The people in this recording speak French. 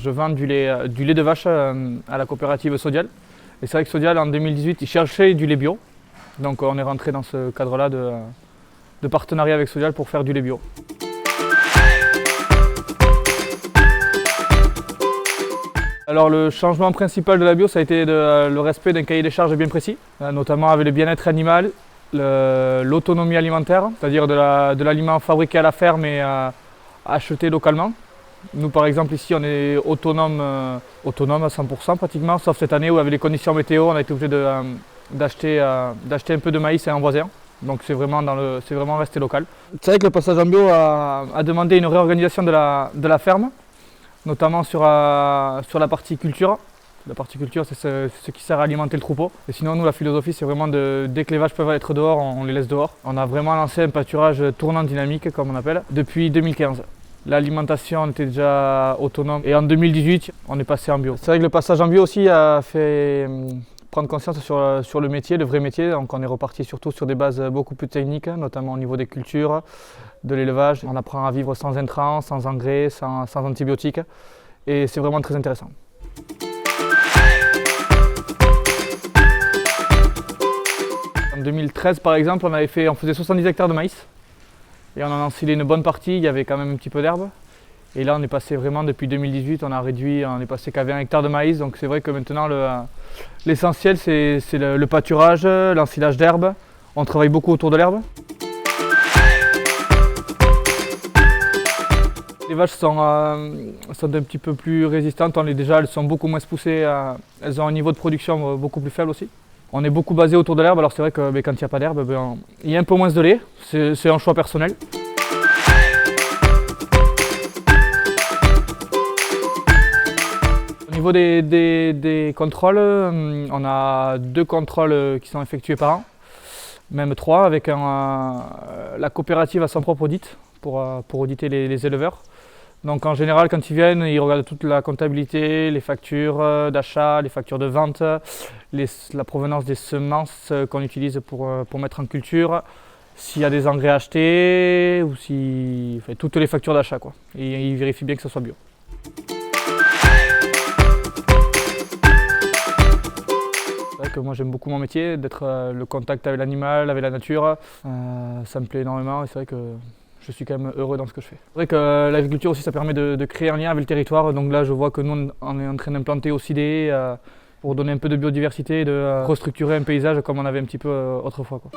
Je vends du lait de vache à la coopérative Sodial. Et c'est vrai que Sodial, en 2018, ils cherchaient du lait bio. Donc on est rentré dans ce cadre-là de partenariat avec Sodial pour faire du lait bio. Alors le changement principal de la bio, ça a été le respect d'un cahier des charges bien précis, notamment avec le bien-être animal, l'autonomie alimentaire, c'est-à-dire de l'aliment fabriqué à la ferme et acheté localement. Nous par exemple ici on est autonome à 100% pratiquement, sauf cette année où avec les conditions météo on a été obligé d'acheter un peu de maïs à un voisin. Donc c'est vraiment resté local. C'est vrai que le passage en bio a demandé une réorganisation de la ferme, notamment sur la partie culture. La partie culture, c'est ce qui sert à alimenter le troupeau. Et sinon, nous, la philosophie, c'est vraiment dès que les vaches peuvent être dehors, on les laisse dehors. On a vraiment lancé un pâturage tournant dynamique, comme on appelle, depuis 2015. L'alimentation était déjà autonome et en 2018, on est passé en bio. C'est vrai que le passage en bio aussi a fait prendre conscience sur le métier, le vrai métier. Donc on est reparti surtout sur des bases beaucoup plus techniques, notamment au niveau des cultures, de l'élevage. On apprend à vivre sans intrants, sans engrais, sans antibiotiques. Et c'est vraiment très intéressant. En 2013 par exemple, on faisait 70 hectares de maïs. Et on en a ensilé une bonne partie, il y avait quand même un petit peu d'herbe. Et là on est passé vraiment, depuis 2018, on est passé qu'à 20 hectares de maïs. Donc c'est vrai que maintenant l'essentiel c'est le pâturage, l'ensilage d'herbe. On travaille beaucoup autour de l'herbe. Les vaches sont un petit peu plus résistantes, elles sont beaucoup moins poussées, elles ont un niveau de production beaucoup plus faible aussi. On est beaucoup basé autour de l'herbe, alors c'est vrai que quand il n'y a pas d'herbe, il y a un peu moins de lait, c'est un choix personnel. Au niveau des contrôles, on a 2 contrôles qui sont effectués par an, même 3, avec la coopérative a son propre audit pour auditer les éleveurs. Donc en général, quand ils viennent, ils regardent toute la comptabilité, les factures d'achat, les factures de vente, la provenance des semences qu'on utilise pour mettre en culture, s'il y a des engrais achetés, ou toutes les factures d'achat, quoi. Et ils vérifient bien que ça soit bio. C'est vrai que moi j'aime beaucoup mon métier, d'être le contact avec l'animal, avec la nature, ça me plaît énormément et c'est vrai que je suis quand même heureux dans ce que je fais. C'est vrai que l'agriculture aussi ça permet de créer un lien avec le territoire, donc là je vois que nous on est en train d'implanter aussi des haies pour donner un peu de biodiversité, de restructurer un paysage comme on avait un petit peu autrefois, quoi.